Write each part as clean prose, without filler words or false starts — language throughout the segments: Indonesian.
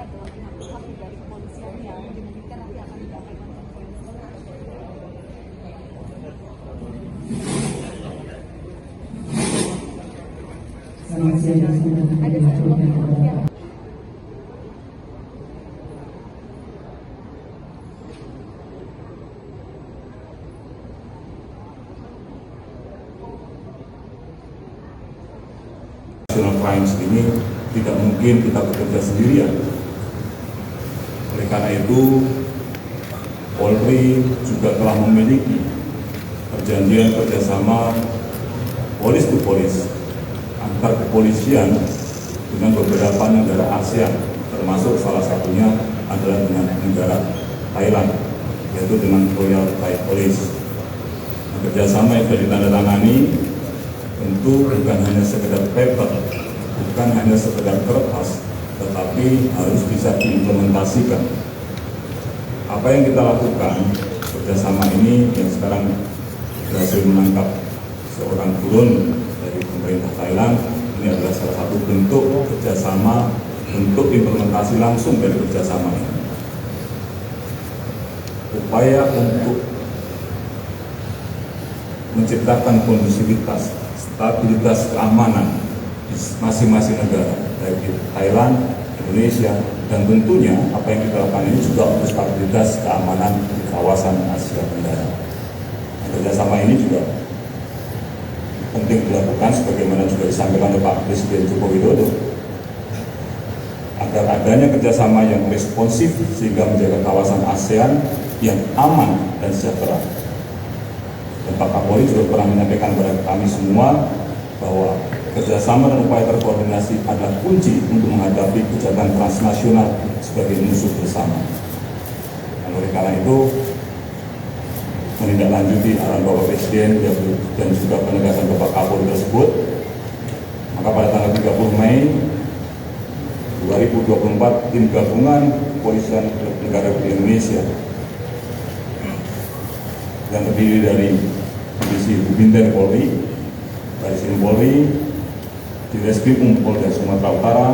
adalah pihak-pihak dari kepolisian yang dimungkinkan nanti akan disampaikan konferensi. Ada sejumlah pihak yang National Crimes ini tidak mungkin kita bekerja sendirian. Oleh karena itu, Polri juga telah memiliki perjanjian kerjasama polis to polis antar kepolisian dengan beberapa negara ASEAN, termasuk salah satunya adalah dengan negara Thailand, yaitu dengan Royal Thai Police. Kerjasama yang sudah ditandatangani tentu bukan hanya sekedar paper, bukan hanya sekedar kertas, tetapi harus bisa diimplementasikan. Apa yang kita lakukan kerjasama ini yang sekarang berhasil menangkap seorang buron dari pemerintah Thailand, ini adalah salah satu bentuk kerjasama, bentuk implementasi langsung dari kerjasama ini. Upaya untuk menciptakan kondusivitas, stabilitas keamanan di masing-masing negara, baik di Thailand, Indonesia, dan tentunya apa yang kita lakukan ini juga untuk stabilitas keamanan di kawasan Asia Tenggara. Kerjasama ini juga penting dilakukan sebagaimana juga disampaikan oleh Pak Presiden Joko Widodo, agar adanya kerjasama yang responsif sehingga menjaga kawasan ASEAN yang aman dan sejahtera. Dan Pak Kapolri juga pernah menyampaikan kepada kami semua bahwa kerjasama dan upaya terkoordinasi adalah kunci untuk menghadapi kejahatan transnasional sebagai musuh bersama. Dan oleh karena itu, menindaklanjuti arahan Bapak Presiden dan juga penegasan Bapak Kapolri tersebut, maka pada tanggal 30 Mei 2024, tim gabungan Kepolisian Negara Republik Indonesia yang terdiri dari Divisi Binten Polri, Bariskrim Polri, Direskrim Polda Sumatera Utara,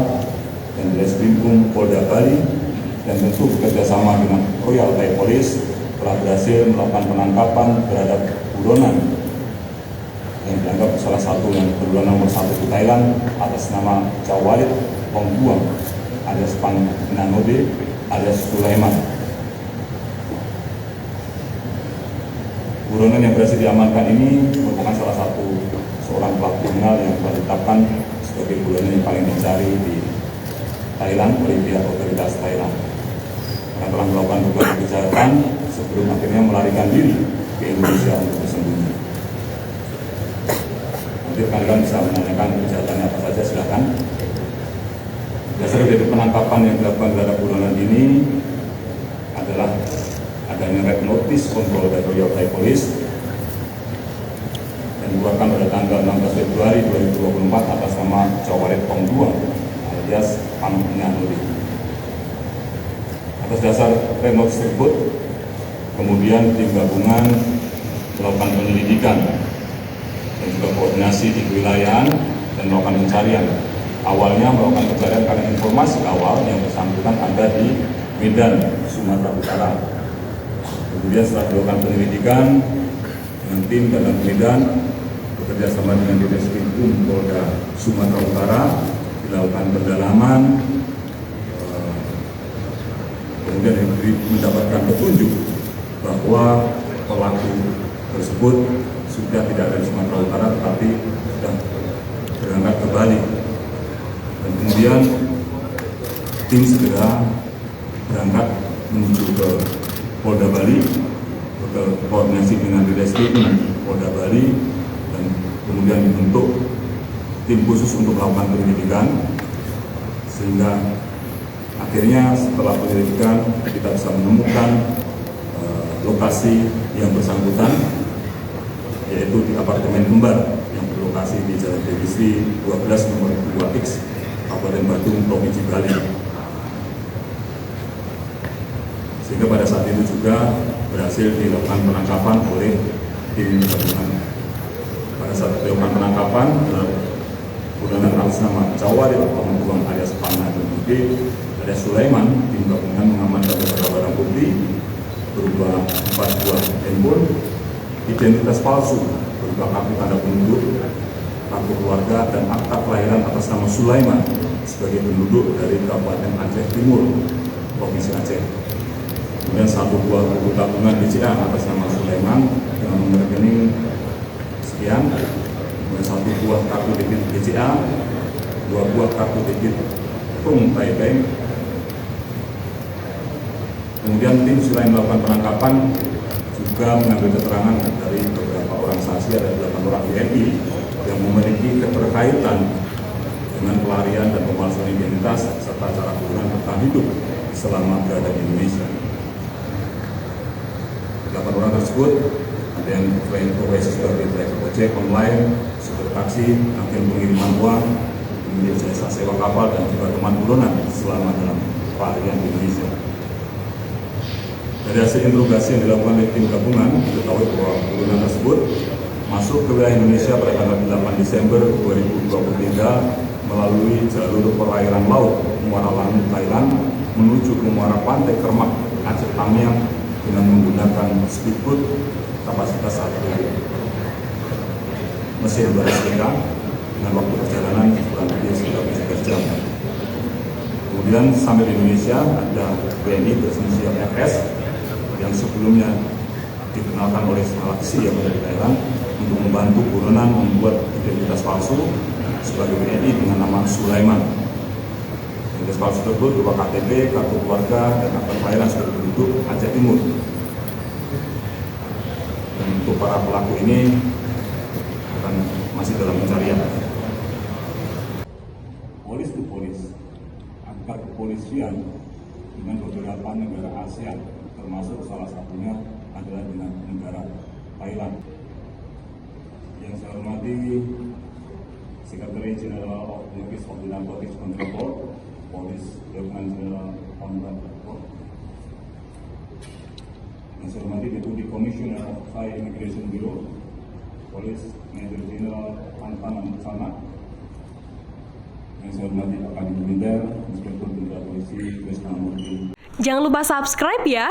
dan Direskrim Polda Bali, dan tentu bekerjasama dengan Royal Thai Police telah berhasil melakukan penangkapan terhadap buronan yang dianggap salah satu yang buronan nomor 1 di Thailand atas nama Chawalit Pongbuang alias Pan Nanode alias Sulaiman. Buronan yang berhasil diamankan ini merupakan salah satu seorang pelaku kriminal yang telah ditetapkan sebagai buronan yang paling dicari di Thailand oleh pihak otoritas Thailand. Karena telah melakukan beberapa kejahatan sebelum akhirnya melarikan diri ke Indonesia untuk bersembunyi. Nanti rekan-rekan bisa menanyakan kejahatannya apa saja, silakan. Dasar dari penangkapan yang dilakukan terhadap buronan ini adalah adanya red notice kontrol dari Royal Thai Police yang dikeluarkan pada tanggal 16 Februari 2024 atas nama Chawalit Pongbuang alias Pan Nanode. Atas dasar red notice tersebut, kemudian tim gabungan melakukan penyelidikan dan juga koordinasi di kewilayahan dan melakukan pencarian. Awalnya melakukan pencarian karena informasi awal yang bersangkutan ada di Medan, Sumatera Utara. Kemudian setelah dilakukan penyelidikan dengan tim dalam Medan bekerja sama dengan Direskrim Polda Sumatera Utara, dilakukan pendalaman, kemudian mendapatkan petunjuk bahwa pelaku tersebut sudah tidak ada di Sumatera Utara tetapi sudah berangkat ke Bali. Dan kemudian tim segera berangkat menuju ke Polda Bali, berkoordinasi dengan Direskrim Polda Bali, dan kemudian dibentuk tim khusus untuk melakukan penyelidikan, sehingga akhirnya setelah penyelidikan kita bisa menemukan lokasi yang bersangkutan, yaitu di apartemen kembar yang berlokasi di Jalan Dewisri 12 nomor 2X, Kabupaten Badung, Provinsi Bali. Sehingga pada saat itu juga berhasil dilakukan penangkapan oleh tim gabungan. Pada saat dilakukan penangkapan, buronan atas nama Chawalit Pongbuang alias Pan Nanode alias Sulaiman, tim gabungan mengamankan beberapa barang bukti berupa 4 buah handphone, identitas palsu berupa kartu tanda penduduk, kartu keluarga, dan akta kelahiran atas nama Sulaiman sebagai penduduk dari Kabupaten Aceh Timur, Provinsi Aceh. Kemudian 1 buah buku tabungan BCA atas nama Sulaiman dengan nomor rekening sekian, kemudian 1 buah kartu debit BCA, 2 buah kartu debit Tung Thai Bank. Kemudian tim selain melakukan penangkapan juga mengambil keterangan dari beberapa orang saksi, ada 8 orang WNI yang memiliki keterkaitan dengan pelarian dan pemalsuan identitas serta cara kegunaan bertahan hidup selama berada di Indonesia. 8 orang tersebut ada yang berprofesi sebagai driver ojek online, supir taksi, agen pengiriman uang, kemudian jasa sewa kapal, dan juga teman buronan selama dalam pelarian di Indonesia. Dari hasil interogasi yang dilakukan oleh tim gabungan, diketahui bahwa buronan tersebut masuk ke wilayah Indonesia pada tanggal 8 Desember 2023 melalui jalur perairan laut Muara Langit Thailand menuju ke muara pantai Kermak, Aceh Tamiang dengan menggunakan speedboat kapasitas 1 mesin baris dengan waktu perjalanan kurang lebih sekitar 13 jam. Kemudian sampai di Indonesia ada WNI berinisial FS yang sebelumnya dikenalkan oleh saksi yang ada di Thailand untuk membantu buronan membuat identitas palsu sebagai WNI dengan nama Sulaiman. Identitas palsu tersebut berupa KTP, kartu keluarga, dan akta kelahiran sebagai penduduk Aceh Timur. Dan untuk para pelaku ini akan masih dalam pencarian. Polis to polis, antar kepolisian dengan beberapa negara ASEAN, termasuk salah satunya adalah dengan negara Thailand. Yang saya hormati Secretary General of the Office of the Narcotics Control Board, Police Lieutenant General Conrad Lamport. Yang saya hormati Deputy Commissioner of Thai Immigration Bureau, Police Major General Antanan Sana. Yang saya hormati Pak Kadif Militer, Inspektur Jenderal Polisi Krisnamurti. Jangan lupa subscribe ya.